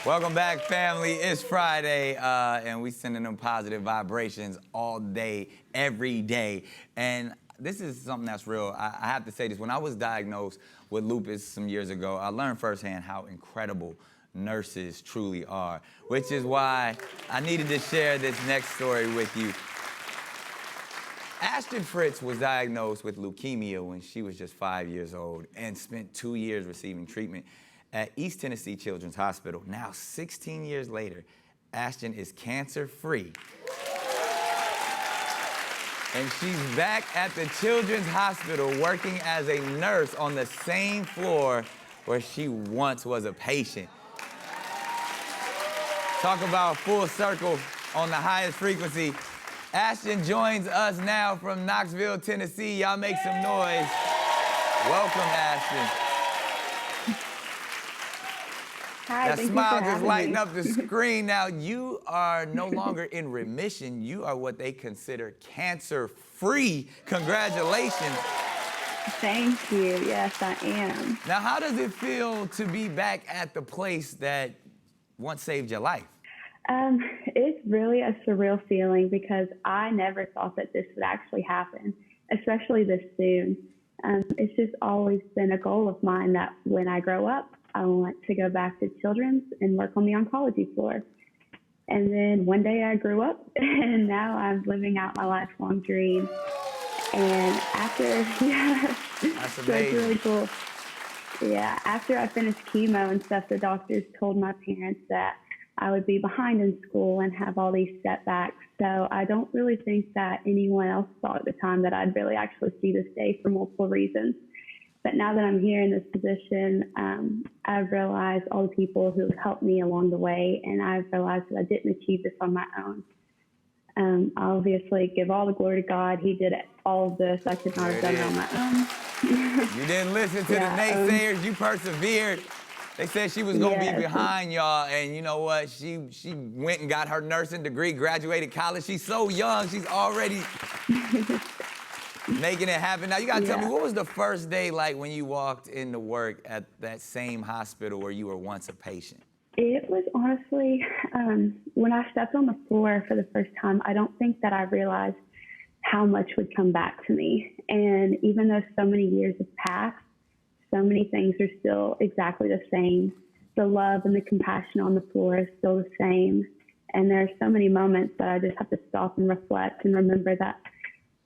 Welcome back, family. It's Friday, and we sending them positive vibrations all day, every day. And this is something that's real. I have to say this. When I was diagnosed with lupus some years ago, I learned firsthand how incredible nurses truly are, which is why I needed to share this next story with you. Ashton Fritz was diagnosed with leukemia when she was just 5 years old and spent 2 years receiving treatment at East Tennessee Children's Hospital. Now, 16 years later, Ashton is cancer-free. And she's back at the Children's Hospital working as a nurse on the same floor where she once was a patient. Talk about full circle on the highest frequency. Ashton joins us now from Knoxville, Tennessee. Y'all make some noise. Welcome, Ashton. Hi, that smile just lighting up the screen. Now, you are no longer in remission. You are what they consider cancer-free. Congratulations. Thank you. Yes, I am. Now, how does it feel to be back at the place that once saved your life? It's really a surreal feeling because I never thought that this would actually happen, especially this soon. It's just always been a goal of mine that when I grow up, I want to go back to Children's and work on the oncology floor. And then one day I grew up and now I'm living out my lifelong dream. And after, That's amazing. So it's really cool. Yeah, after I finished chemo and stuff, the doctors told my parents that I would be behind in school and have all these setbacks. So I don't really think that anyone else thought at the time that I'd really actually see this day for multiple reasons. But now that I'm here in this position, I've realized all the people who have helped me along the way, and I've realized that I didn't achieve this on my own. I obviously give all the glory to God. He did all of this. I could not have done it on my own. You didn't listen to the naysayers. You persevered. They said she was going to be behind y'all, and you know what? She went and got her nursing degree, graduated college. She's so young. She's already making it happen. Now, you got to tell me, what was the first day like when you walked into work at that same hospital where you were once a patient? It was honestly, when I stepped on the floor for the first time, I don't think that I realized how much would come back to me. And even though so many years have passed, so many things are still exactly the same. The love and the compassion on the floor is still the same. And there are so many moments that I just have to stop and reflect and remember that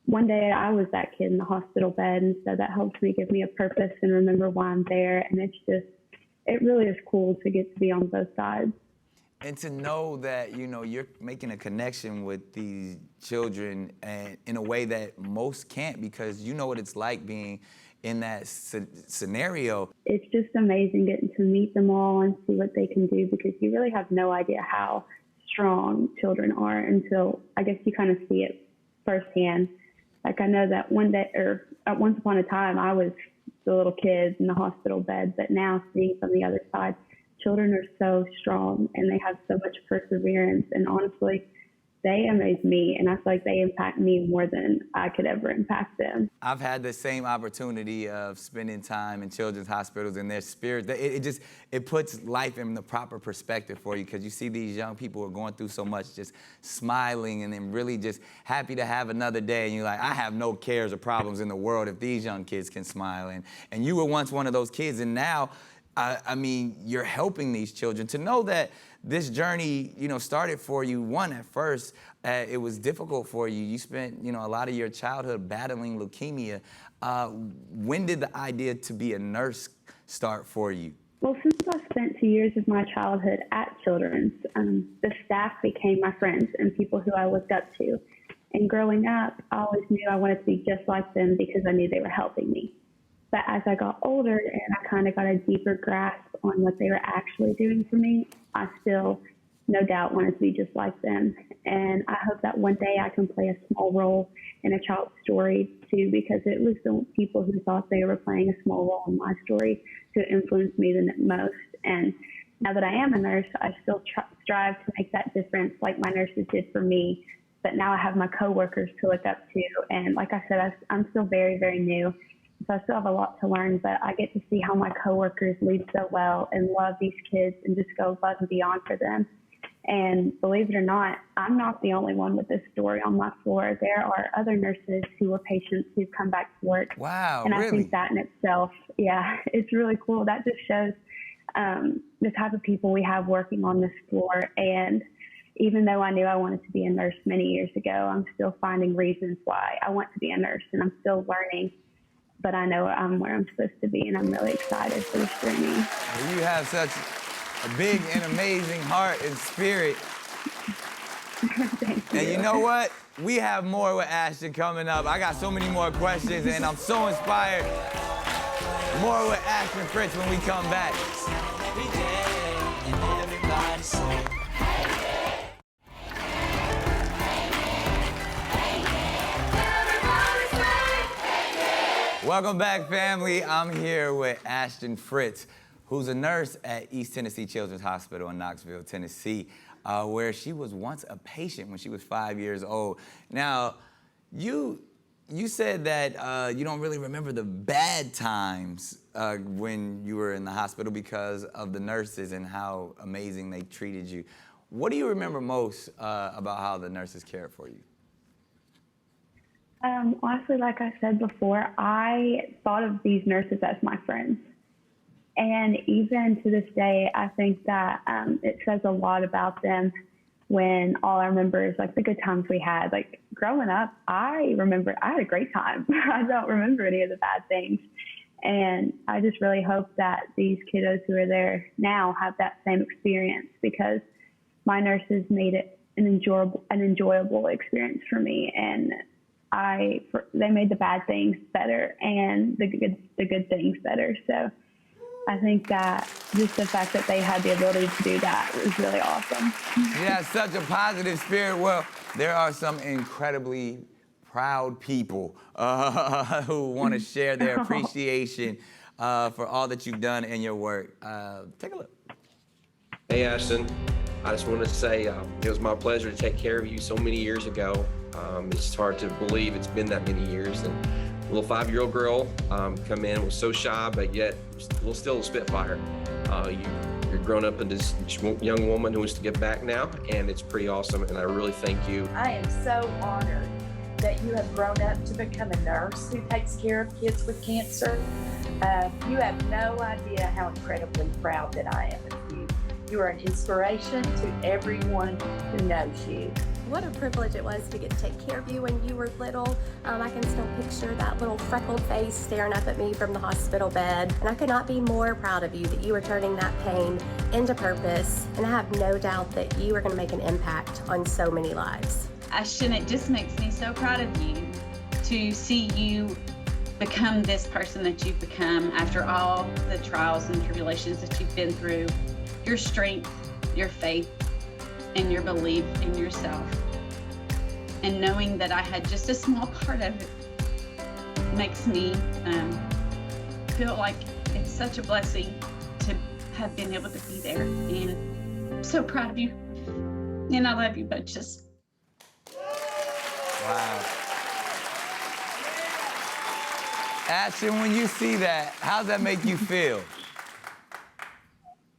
one day I was that kid in the hospital bed, and so that helps me give me a purpose and remember why I'm there. And it really is cool to get to be on both sides. And to know that, you know, you're making a connection with these children and in a way that most can't, because you know what it's like being in that scenario. It's just amazing getting to meet them all and see what they can do, because you really have no idea how strong children are until I guess you kind of see it firsthand. Like I know that one day, or at once upon a time, I was the little kid in the hospital bed, but now seeing from the other side, children are so strong and they have so much perseverance, and honestly, they amaze me, and I feel like they impact me more than I could ever impact them. I've had the same opportunity of spending time in children's hospitals, and their spirit, it puts life in the proper perspective for you, because you see these young people who are going through so much, just smiling and then really just happy to have another day, and you're like, I have no cares or problems in the world if these young kids can smile. And you were once one of those kids, and now, I mean, you're helping these children. To know that this journey, you know, started for you, one, at first, it was difficult for you. You spent, you know, a lot of your childhood battling leukemia. When did the idea to be a nurse start for you? Well, since I spent 2 years of my childhood at Children's, the staff became my friends and people who I looked up to. And growing up, I always knew I wanted to be just like them because I knew they were helping me. But as I got older and I kind of got a deeper grasp on what they were actually doing for me, I still, no doubt, wanted to be just like them. And I hope that one day I can play a small role in a child's story too, because it was the people who thought they were playing a small role in my story who influenced me the most. And now that I am a nurse, I still strive to make that difference like my nurses did for me. But now I have my coworkers to look up to. And like I said, I'm still very, very new. So I still have a lot to learn, but I get to see how my coworkers lead so well and love these kids and just go above and beyond for them. And believe it or not, I'm not the only one with this story on my floor. There are other nurses who were patients who've come back to work. Wow, and really? I think that in itself, yeah, it's really cool. That just shows the type of people we have working on this floor. And even though I knew I wanted to be a nurse many years ago, I'm still finding reasons why I want to be a nurse, and I'm still learning. But I know I'm where I'm supposed to be, and I'm really excited for this journey. Well, you have such a big and amazing heart and spirit. Thank you. And you know what? We have more with Ashton coming up. I got so many more questions, and I'm so inspired. More with Ashton Fritz when we come back. Welcome back, family. I'm here with Ashton Fritz, who's a nurse at East Tennessee Children's Hospital in Knoxville, Tennessee, where she was once a patient when she was 5 years old. Now, you said that you don't really remember the bad times when you were in the hospital because of the nurses and how amazing they treated you. What do you remember most about how the nurses cared for you? Honestly, like I said before, I thought of these nurses as my friends. And even to this day, I think that it says a lot about them when all I remember is like the good times we had. Like growing up, I remember I had a great time. I don't remember any of the bad things. And I just really hope that these kiddos who are there now have that same experience, because my nurses made it an enjoyable experience for me. And they made the bad things better and the good things better. So I think that just the fact that they had the ability to do that was really awesome. Yeah, such a positive spirit. Well, there are some incredibly proud people who want to share their appreciation for all that you've done in your work. Take a look. Hey, Ashton. I just want to say it was my pleasure to take care of you so many years ago. It's hard to believe it's been that many years. And a little 5-year-old girl come in, was so shy, but yet still a Spitfire. You're grown up into this young woman who wants to give back now, and it's pretty awesome, and I really thank you. I am so honored that you have grown up to become a nurse who takes care of kids with cancer. You have no idea how incredibly proud that I am of you. You are an inspiration to everyone who knows you. What a privilege it was to get to take care of you when you were little. I can still picture that little freckled face staring up at me from the hospital bed. And I could not be more proud of you that you were turning that pain into purpose. And I have no doubt that you are going to make an impact on so many lives. Ashton, it just makes me so proud of you to see you become this person that you've become after all the trials and tribulations that you've been through. Your strength, your faith, and your belief in yourself. And knowing that I had just a small part of it makes me feel like it's such a blessing to have been able to be there. And I'm so proud of you. And I love you bunches. Wow. Ashton, when you see that, how's that make you feel?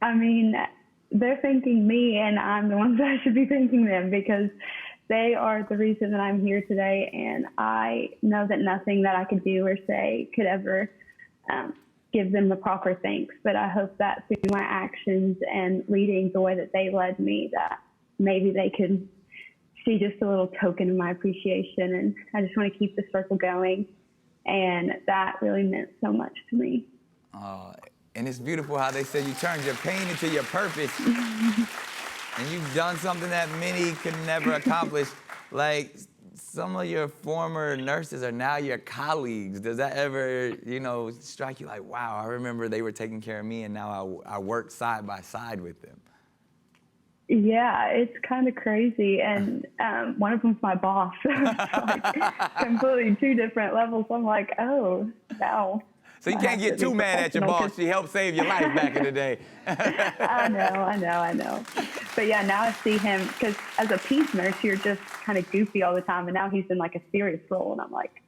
I mean, they're thanking me, and I'm the one that should be thanking them, because they are the reason that I'm here today. And I know that nothing that I could do or say could ever give them the proper thanks. But I hope that through my actions and leading the way that they led me, that maybe they could see just a little token of my appreciation. And I just want to keep the circle going. And that really meant so much to me. And it's beautiful how they said you turned your pain into your purpose. And you've done something that many could never accomplish. Like, some of your former nurses are now your colleagues. Does that ever, strike you like, wow, I remember they were taking care of me and now I work side by side with them? Yeah, it's kind of crazy. And one of them's my boss. Like completely two different levels. I'm like, oh, wow. So you can't get too mad at your boss. She helped save your life back in the day. I know. But yeah, now I see him, because as a peace nurse, you're just kind of goofy all the time. And now he's in like a serious role. And I'm like,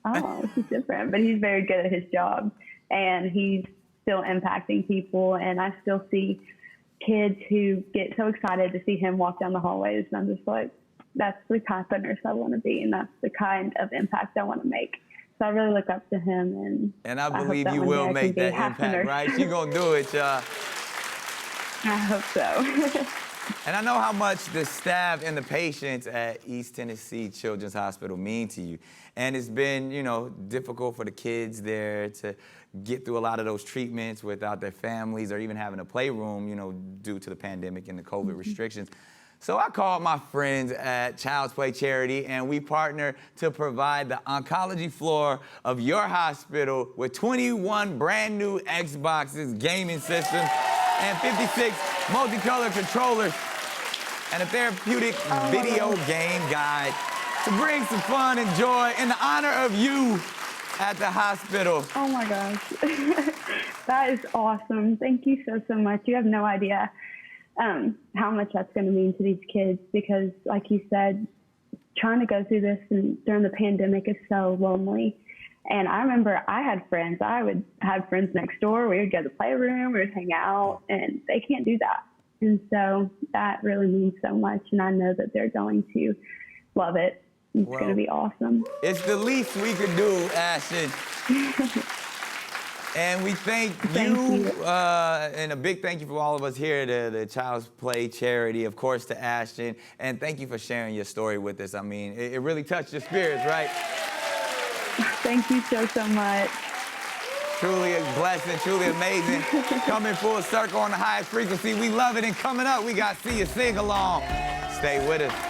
Oh, he's different, but he's very good at his job, and he's still impacting people. And I still see kids who get so excited to see him walk down the hallways, and I'm just like, that's the type of nurse I want to be, and that's the kind of impact I want to make. So I really look up to him, and I believe you will make that impact, right? You're gonna do it, y'all. I hope so. And I know how much the staff and the patients at East Tennessee Children's Hospital mean to you. And it's been, you know, difficult for the kids there to get through a lot of those treatments without their families or even having a playroom, you know, due to the pandemic and the COVID restrictions. So I called my friends at Child's Play Charity, and we partner to provide the oncology floor of your hospital with 21 brand new Xboxes, gaming systems, and 56 multicolor controllers, and a therapeutic video game guide to bring some fun and joy in the honor of you at the hospital. Oh my gosh, that is awesome. Thank you so much. You have no idea how much that's going to mean to these kids, because like you said, trying to go through this and during the pandemic is so lonely. And I remember I had friends. I would have friends next door. We would go to the playroom. We would hang out, and they can't do that. And so that really means so much, and I know that they're going to love it. It's going to be awesome. It's the least we could do, Ashton. And we thank you. And a big thank you for all of us here at the Child's Play Charity, of course, to Ashton. And thank you for sharing your story with us. I mean, it really touched your spirits, right? Thank you so much. Truly a blessing, truly amazing. Coming full circle on the highest frequency. We love it. And coming up, we got See You Sing Along. Stay with us.